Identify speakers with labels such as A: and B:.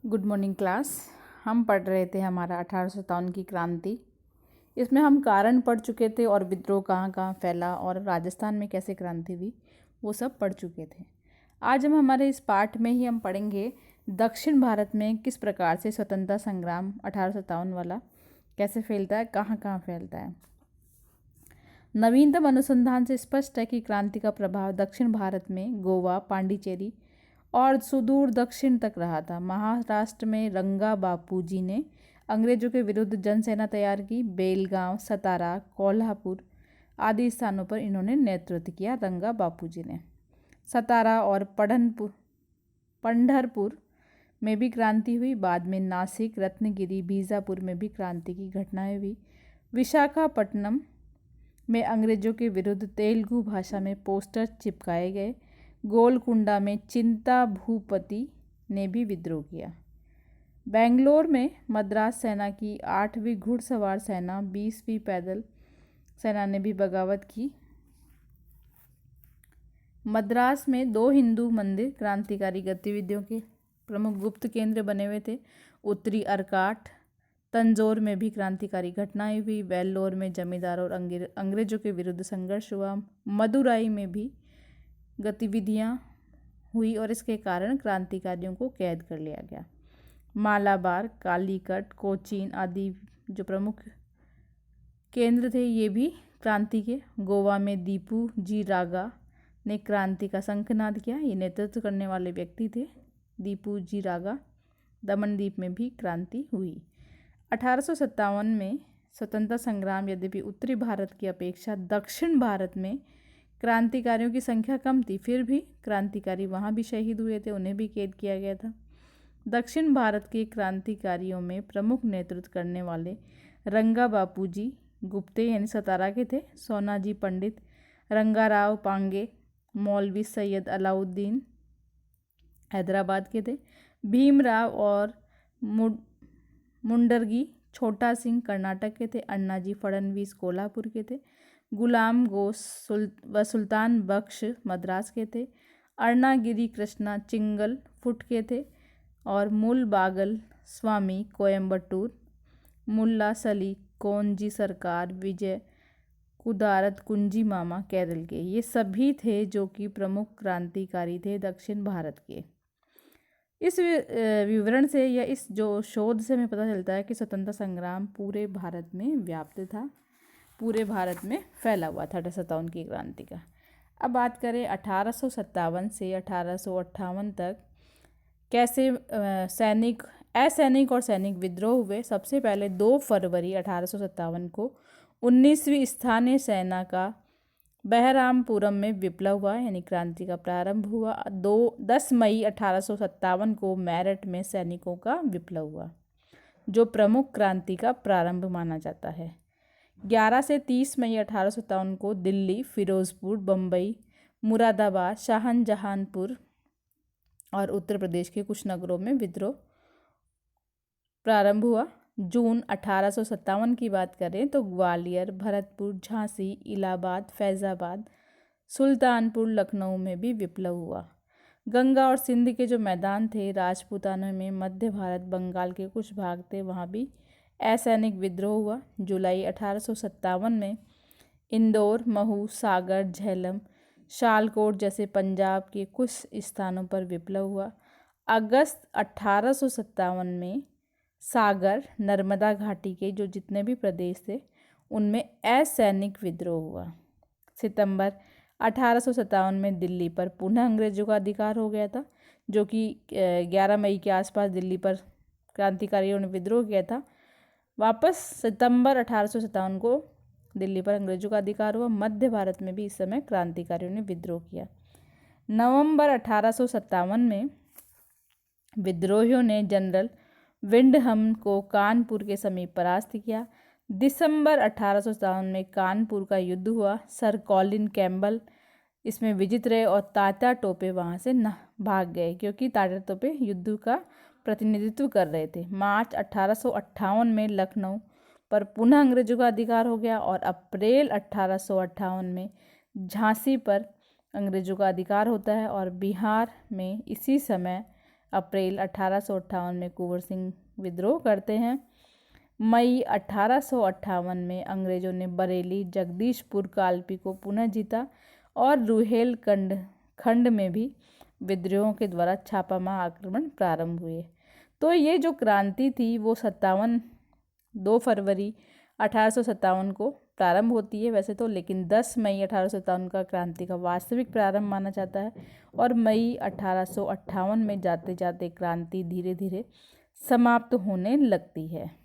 A: Good morning class. हम पढ़ रहे थे हमारा 1857 की क्रांति। इसमें हम कारण पढ़ चुके थे और विद्रोह कहाँ कहाँ फैला और राजस्थान में कैसे क्रांति हुई वो सब पढ़ चुके थे। आज हम हमारे इस पाठ में ही हम पढ़ेंगे दक्षिण भारत में किस प्रकार से स्वतंत्रता संग्राम 1857 वाला कैसे फैलता है, कहाँ कहाँ फैलता है। नवीनतम अनुसंधान से स्पष्ट है कि क्रांति का प्रभाव दक्षिण भारत में गोवा, पांडिचेरी और सुदूर दक्षिण तक रहा था। महाराष्ट्र में रंगा बापूजी ने अंग्रेजों के विरुद्ध जनसेना तैयार की। बेलगांव, सतारा, कोल्हापुर आदि स्थानों पर इन्होंने नेतृत्व किया। रंगा बापूजी ने सतारा और पंढरपुर में भी क्रांति हुई। बाद में नासिक, रत्नगिरी, बीजापुर में भी क्रांति की घटनाएं हुई। विशाखापट्टनम में अंग्रेजों के विरुद्ध तेलुगु भाषा में पोस्टर चिपकाए गए। गोलकुंडा में चिंता भूपति ने भी विद्रोह किया। बेंगलोर में मद्रास सेना की 8वीं घुड़सवार सेना, 20वीं पैदल सेना ने भी बगावत की। मद्रास में 2 हिंदू मंदिर क्रांतिकारी गतिविधियों के प्रमुख गुप्त केंद्र बने हुए थे। उत्तरी अरकाट, तंजौर में भी क्रांतिकारी घटनाएं हुई। वेल्लोर में जमींदार और अंग्रेजों के विरुद्ध संघर्ष हुआ। मदुराई में भी गतिविधियां हुई और इसके कारण क्रांतिकारियों को कैद कर लिया गया। मालाबार, कालीकट, कोचीन आदि जो प्रमुख केंद्र थे ये भी क्रांति के। गोवा में दीपू जी रागा ने क्रांति का शंखनाद किया। ये नेतृत्व करने वाले व्यक्ति थे, दीपू जी रागा। दमनदीप में भी क्रांति हुई। 1857 में स्वतंत्रता संग्राम यद्यपि उत्तरी भारत की अपेक्षा दक्षिण भारत में क्रांतिकारियों की संख्या कम थी, फिर भी क्रांतिकारी वहाँ भी शहीद हुए थे, उन्हें भी कैद किया गया था। दक्षिण भारत के क्रांतिकारियों में प्रमुख नेतृत्व करने वाले रंगा बापूजी गुप्ते यानी सतारा के थे। सोनाजी पंडित, रंगाराव पांगे, मौलवी सैयद अलाउद्दीन हैदराबाद के थे। भीमराव और मुंडरगी छोटा सिंह कर्नाटक के थे। अन्नाजी फडणवीस कोल्हापुर के थे। गुलाम गोस व सुल्तान बख्श मद्रास के थे। अरुणागिरी कृष्णा चिंगल फुट के थे और मूल बागल स्वामी कोयम्बटूर, मुल्ला सली कोनजी सरकार, विजय कुदारत कुंजी मामा केरल के, ये सभी थे जो कि प्रमुख क्रांतिकारी थे दक्षिण भारत के। इस विवरण से या इस जो शोध से हमें पता चलता है कि स्वतंत्रता संग्राम पूरे भारत में व्याप्त था, पूरे भारत में फैला हुआ था 1857 की क्रांति का। अब बात करें 1857 से 1858 तक कैसे असैनिक और सैनिक विद्रोह हुए। सबसे पहले 2 फरवरी 1857 को 19वीं स्थानीय सेना का बहरामपुरम में विप्लव हुआ यानी क्रांति का प्रारंभ हुआ। 10 मई 1857 को मेरठ में सैनिकों का विप्लव हुआ जो प्रमुख क्रांति का प्रारंभ माना जाता है। 11 से 30 मई 1857 को दिल्ली, फिरोजपुर, बम्बई, मुरादाबाद, शाहजहांपुर और उत्तर प्रदेश के कुछ नगरों में विद्रोह प्रारंभ हुआ। जून 1857 की बात करें तो ग्वालियर, भरतपुर, झांसी, इलाहाबाद, फैज़ाबाद, सुल्तानपुर, लखनऊ में भी विप्लव हुआ। गंगा और सिंध के जो मैदान थे, राजपूताना में, मध्य भारत, बंगाल के कुछ भाग थे, वहाँ भी असैनिक विद्रोह हुआ। जुलाई 1857 में इंदौर, महू, सागर, झेलम, शालकोट जैसे पंजाब के कुछ स्थानों पर विप्लव हुआ। अगस्त 1857 में सागर, नर्मदा घाटी के जो जितने भी प्रदेश थे उनमें असैनिक विद्रोह हुआ। सितंबर 1857 में दिल्ली पर पुनः अंग्रेजों का अधिकार हो गया था, जो कि 11 मई के आसपास दिल्ली पर क्रांतिकारियों ने विद्रोह किया था। वापस सितंबर 1857 को दिल्ली पर अंग्रेजों का अधिकार हुआ। मध्य भारत में भी इस समय क्रांतिकारियों ने विद्रोह किया। नवंबर 1857 में विद्रोहियों ने जनरल विंडहम को कानपुर के समीप परास्त किया। दिसंबर 1857 में कानपुर का युद्ध हुआ। सर कॉलिन कैम्बल इसमें विजित रहे और तात्या टोपे वहाँ से भाग गए क्योंकि तात्या टोपे युद्ध का प्रतिनिधित्व कर रहे थे। मार्च 1858 में लखनऊ पर पुनः अंग्रेजों का अधिकार हो गया और अप्रैल 1858 में झांसी पर अंग्रेजों का अधिकार होता है और बिहार में इसी समय अप्रैल 1858 में कुंवर सिंह विद्रोह करते हैं। मई 1858 में अंग्रेजों ने बरेली, जगदीशपुर, कालपी को पुनः जीता और रुहेलखंड खंड में भी विद्रोहियों के द्वारा छापामार आक्रमण प्रारंभ हुए। तो ये जो क्रांति थी वो 2 फरवरी 1857 को प्रारंभ होती है वैसे तो, लेकिन 10 मई 1857 का क्रांति का वास्तविक प्रारंभ माना जाता है और मई 1858 में जाते जाते क्रांति धीरे धीरे समाप्त होने लगती है।